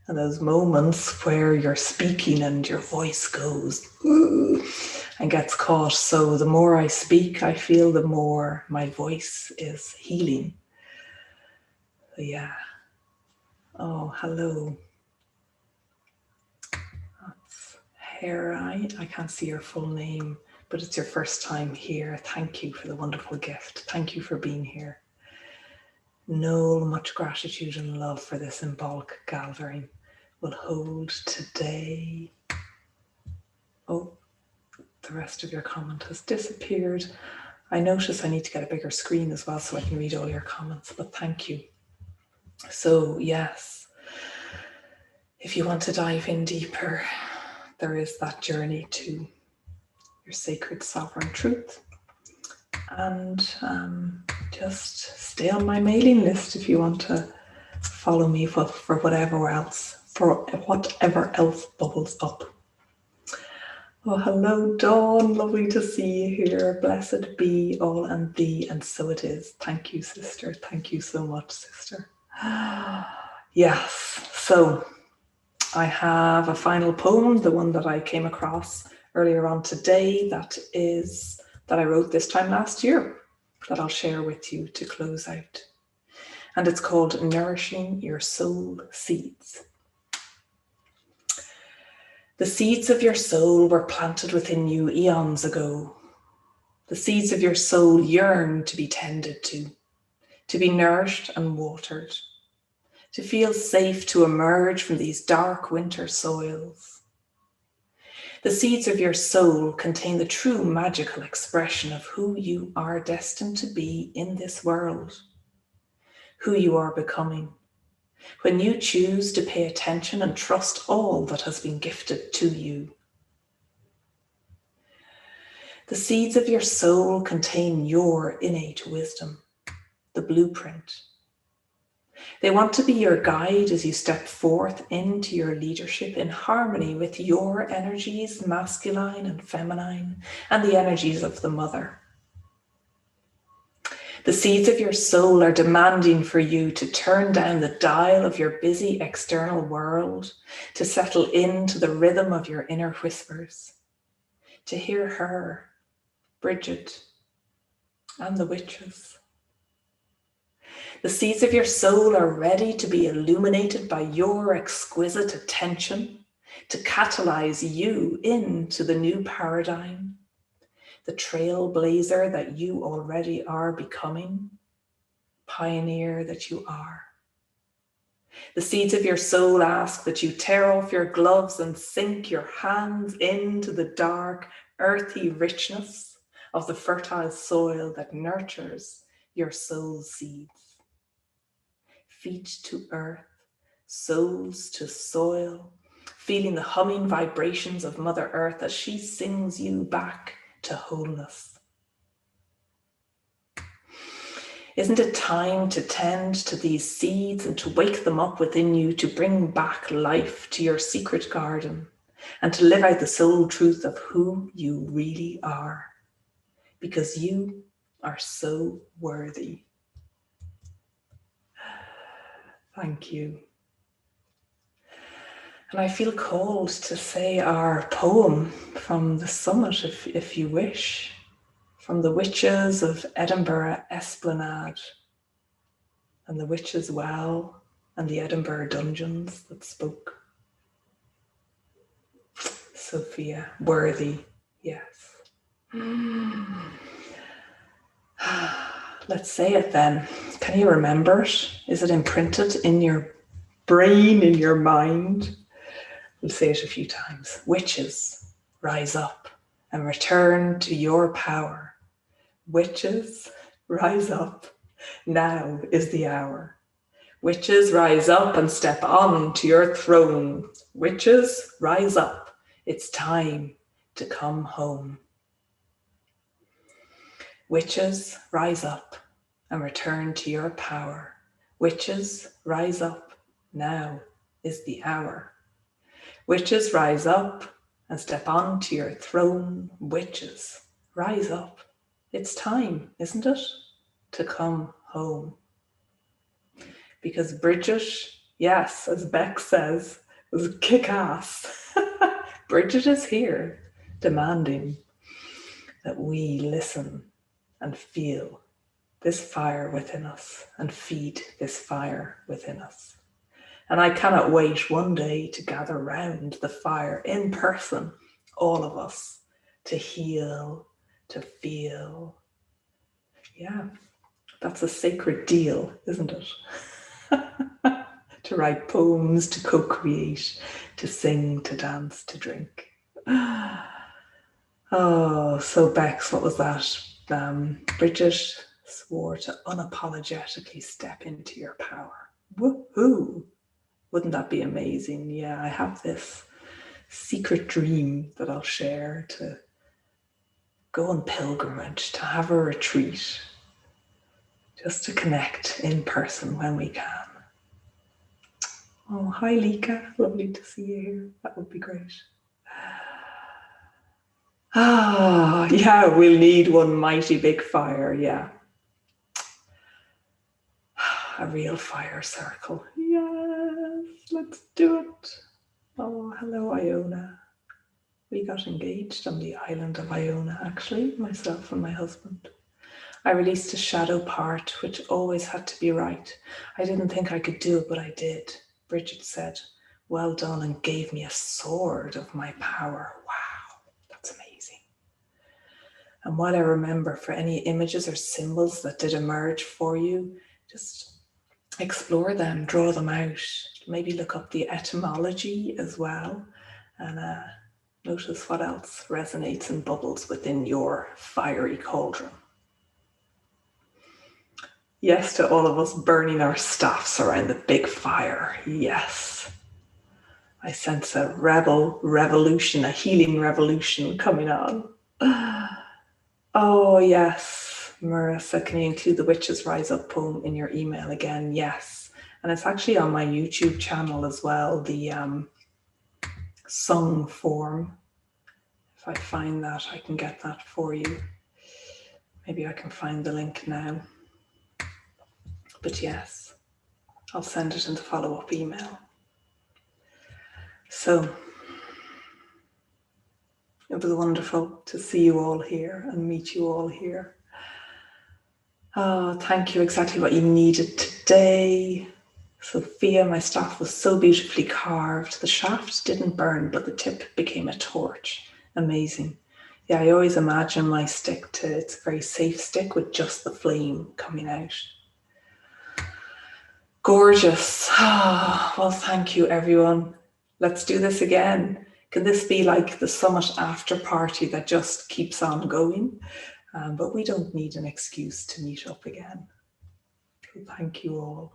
and those moments where you're speaking and your voice goes and gets caught. So the more I speak, I feel the more my voice is healing. So yeah. Oh, hello. That's Herai. I can't see your full name, but it's your first time here. Thank you for the wonderful gift. Thank you for being here. Noel, much gratitude and love for this Imbolc gathering. We'll hold today. Oh, the rest of your comment has disappeared. I notice I need to get a bigger screen as well so I can read all your comments, but thank you. So yes, if you want to dive in deeper, there is that journey to your sacred sovereign truth. And just stay on my mailing list if you want to follow me for whatever else bubbles up. Oh, hello, Dawn. Lovely to see you here. Blessed be all and thee, and so it is. Thank you, sister. Thank you so much, sister. Yes. So I have a final poem, the one that I came across earlier on today, that I wrote this time last year, that I'll share with you to close out. And it's called Nourishing Your Soul Seeds. The seeds of your soul were planted within you eons ago. The seeds of your soul yearn to be tended to be nourished and watered, to feel safe to emerge from these dark winter soils. The seeds of your soul contain the true magical expression of who you are destined to be in this world, who you are becoming, when you choose to pay attention and trust all that has been gifted to you. The seeds of your soul contain your innate wisdom, the blueprint. They want to be your guide as you step forth into your leadership in harmony with your energies, masculine and feminine, and the energies of the mother. The seeds of your soul are demanding for you to turn down the dial of your busy external world, to settle into the rhythm of your inner whispers, to hear her, Brigid, and the witches. The seeds of your soul are ready to be illuminated by your exquisite attention, to catalyze you into the new paradigm, the trailblazer that you already are becoming, pioneer that you are. The seeds of your soul ask that you tear off your gloves and sink your hands into the dark, earthy richness of the fertile soil that nurtures your soul seeds. Feet to earth, soles to soil, feeling the humming vibrations of Mother Earth as she sings you back to wholeness. Isn't it time to tend to these seeds and to wake them up within you, to bring back life to your secret garden and to live out the soul truth of who you really are? Because you are so worthy. Thank you. And I feel called to say our poem from the summit, if you wish, from the witches of Edinburgh Esplanade and the witches' well and the Edinburgh dungeons that spoke. Sophia, worthy, yes. Let's say it then. Can you remember it? Is it imprinted in your brain, in your mind? We'll say it a few times. Witches, rise up and return to your power. Witches, rise up. Now is the hour. Witches, rise up and step on to your throne. Witches, rise up. It's time to come home. Witches, rise up and return to your power. Witches, rise up. Now is the hour. Witches, rise up and step on to your throne. Witches, rise up. It's time, isn't it, to come home? Because Brigid, yes, as Beck says, was kick-ass. Brigid is here, demanding that we listen and feel this fire within us and feed this fire within us. And I cannot wait one day to gather round the fire in person, all of us, to heal, to feel. Yeah, that's a sacred deal, isn't it? To write poems, to co-create, to sing, to dance, to drink. Oh, so Bex, what was that? Brigid swore to unapologetically step into your power. Woohoo! Wouldn't that be amazing? Yeah, I have this secret dream that I'll share, to go on pilgrimage, to have a retreat, just to connect in person when we can. Oh, hi Lika, lovely to see you here. That would be great. Ah, yeah, we'll need one mighty big fire, yeah. A real fire circle. Yes, let's do it. Oh, hello, Iona. We got engaged on the island of Iona, actually, myself and my husband. I released a shadow part, which always had to be right. I didn't think I could do it, but I did. Brigid said, well done, and gave me a sword of my power. Wow, that's amazing. And while I remember, for any images or symbols that did emerge for you, just explore them, draw them out. Maybe look up the etymology as well, and notice what else resonates and bubbles within your fiery cauldron. Yes to all of us burning our staffs around the big fire. Yes. I sense a revolution, a healing revolution coming on. Oh, yes. Marissa, can you include the Witches Rise Up poem in your email again? Yes. And it's actually on my YouTube channel as well, the sung form. If I find that, I can get that for you. Maybe I can find the link now. But yes, I'll send it in the follow-up email. So it was wonderful to see you all here and meet you all here. Oh, thank you. Exactly what you needed today. Sophia, my staff was so beautifully carved. The shaft didn't burn, but the tip became a torch. Amazing. Yeah, I always imagine my stick it's a very safe stick with just the flame coming out. Gorgeous. Oh, well, thank you, everyone. Let's do this again. Can this be like the summit after party that just keeps on going? But we don't need an excuse to meet up again. So thank you all.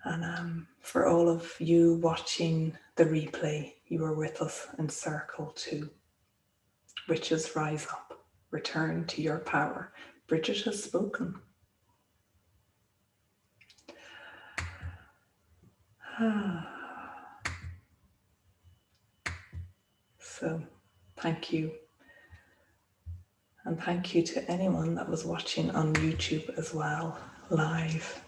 And for all of you watching the replay, you were with us in circle 2. Witches, rise up. Return to your power. Brigid has spoken. So thank you. And thank you to anyone that was watching on YouTube as well, live.